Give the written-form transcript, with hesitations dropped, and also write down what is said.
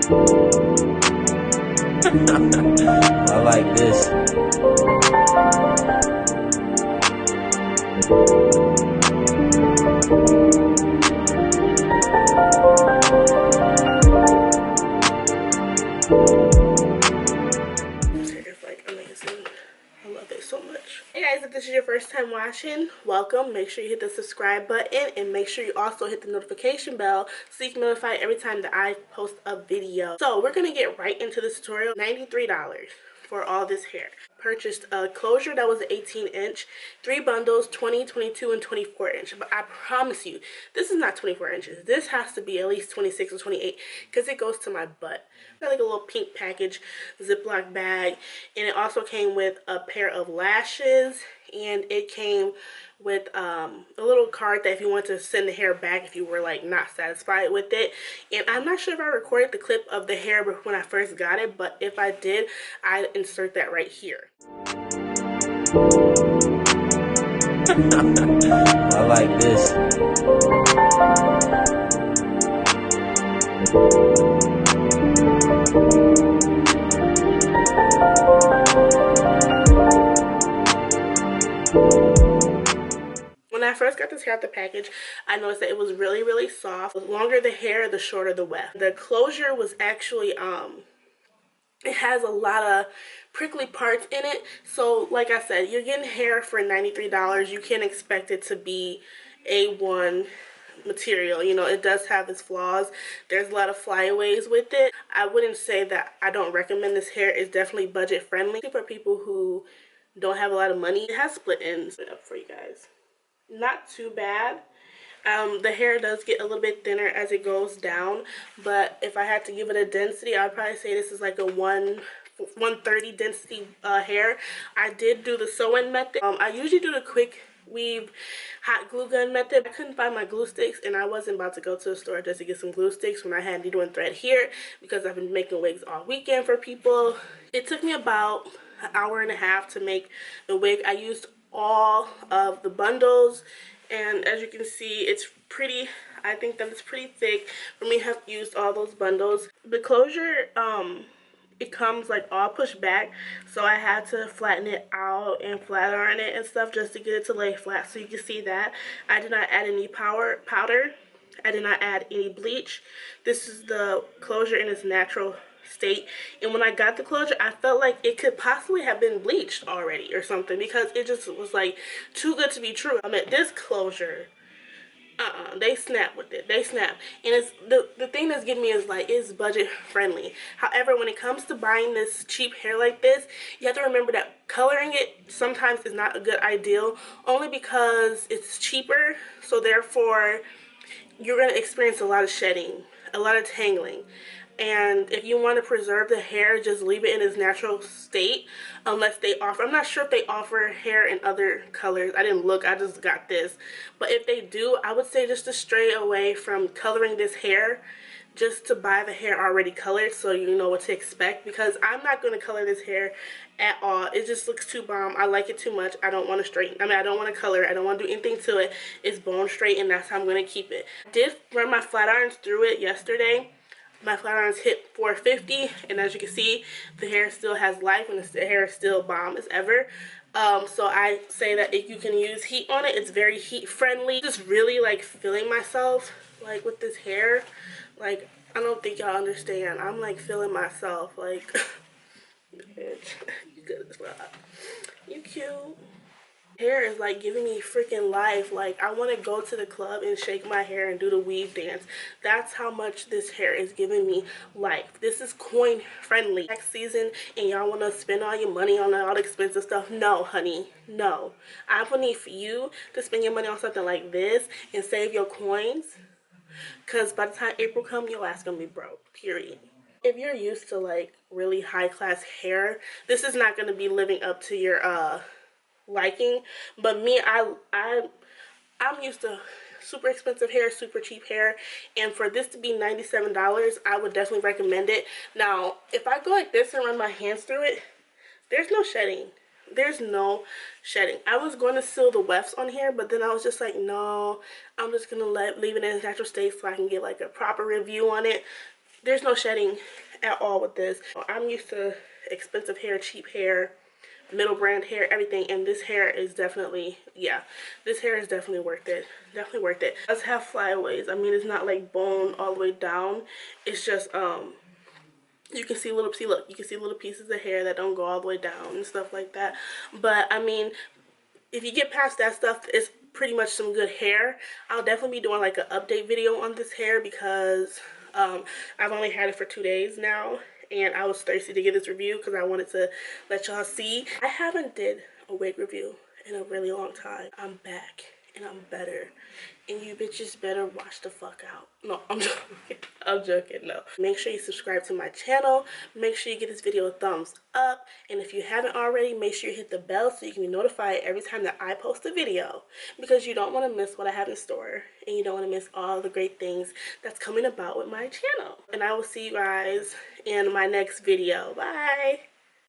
I like this. It's like amazing. I love it so much. Hey guys, if this is your first time watching, welcome. Make sure you hit the subscribe button and make sure you also hit the notification bell so you can be notified every time that I post a video. So we're gonna get right into this tutorial. $93 for all this hair. Purchased a closure that was an 18-inch, 3 bundles, 20, 22, and 24-inch. But I promise you, this is not 24 inches. This has to be at least 26 or 28 because it goes to my butt. Got like a little pink package, Ziploc bag, and it also came with a pair of lashes, and it came with a little card that if you want to send the hair back if you were like not satisfied with it. And I'm not sure if I recorded the clip of the hair when I first got it, but if I did, I'd insert that right here. I like this. When I first got this hair out the package, I noticed that it was really soft. The longer the hair, the shorter the weft. The closure was actually it has a lot of prickly parts in it. So like I said, you're getting hair for $93. You can't expect it to be A1 material. You know, it does have its flaws. There's a lot of flyaways with it. I wouldn't say that I don't recommend this hair. It's definitely budget friendly for people who don't have a lot of money. It has split ends. Up for you guys. Not too bad. The hair does get a little bit thinner as it goes down, but if I had to give it a density, I'd probably say this is like a 130 density hair. I did do the sew-in method. I usually do the quick weave hot glue gun method. I couldn't find my glue sticks, and I wasn't about to go to the store just to get some glue sticks when I had needle and thread here because I've been making wigs all weekend for people. It took me about an hour and a half to make the wig. I used all of the bundles, and as you can see, it's pretty, I think that it's pretty thick for me to have used all those bundles. The closure, it comes like all pushed back, so I had to flatten it out and flat iron it and stuff just to get it to lay flat. So you can see that I did not add any powder. I did not add any bleach. This is the closure in its natural state, and when I got the closure, I felt like it could possibly have been bleached already or something because it just was like too good to be true. I mean, this closure, they snap with it. They snap, and it's the thing that's getting me is like it's budget friendly. However, when it comes to buying this cheap hair like this, you have to remember that coloring it sometimes is not a good ideal, only because it's cheaper, so therefore you're going to experience a lot of shedding, a lot of tangling. And if you want to preserve the hair, just leave it in its natural state unless they offer. I'm not sure if they offer hair in other colors. I didn't look. I just got this. But if they do, I would say just to stray away from coloring this hair, just to buy the hair already colored so you know what to expect, because I'm not going to color this hair at all. It just looks too bomb. I like it too much. I don't want to straighten. I don't want to color it. I don't want to do anything to it. It's bone straight, and that's how I'm going to keep it. I did run my flat irons through it yesterday. My flat irons hit 450, and as you can see, the hair still has life and the hair is still bomb as ever. So I say that if you can use heat on it, it's very heat friendly. Just really like feeling myself like with this hair. Like, I don't think y'all understand. I'm like feeling myself like bitch, you good as well. You cute. Hair is like giving me freaking life. Like, I want to go to the club and shake my hair and do the weave dance. That's how much this hair is giving me life. This is coin friendly. Next season and y'all want to spend all your money on all the expensive stuff. No, honey, no. I would need for you to spend your money on something like this and save your coins, because by the time April comes, your ass gonna be broke, period. If you're used to like really high class hair, this is not going to be living up to your liking. But me, I'm used to super expensive hair, super cheap hair, and for this to be $97, I would definitely recommend it. Now, if I go like this and run my hands through it, there's no shedding. There's no shedding. I was going to seal the wefts on here, but then I was just like, no, I'm just going to leave it in its natural state so I can get like a proper review on it. there's no shedding at all with this. I'm used to expensive hair, cheap hair, middle brand hair, everything, and this hair is definitely, yeah, this hair is definitely worth it. Definitely worth it. It does have flyaways. I mean, it's not like bone all the way down. It's just you can see little, look, you can see little pieces of hair that don't go all the way down and stuff like that. But I mean, if you get past that stuff, it's pretty much some good hair. I'll definitely be doing like an update video on this hair because I've only had it for 2 days now, and I was thirsty to get this review because I wanted to let y'all see. I haven't did a wig review in a really long time. I'm back and I'm better, and you bitches better watch the fuck out. No, I'm joking. I'm joking. No. Make sure you subscribe to my channel. Make sure you give this video a thumbs up, and if you haven't already, make sure you hit the bell so you can be notified every time that I post a video, because you don't want to miss what I have in store, and you don't want to miss all the great things that's coming about with my channel. And I will see you guys in my next video. Bye.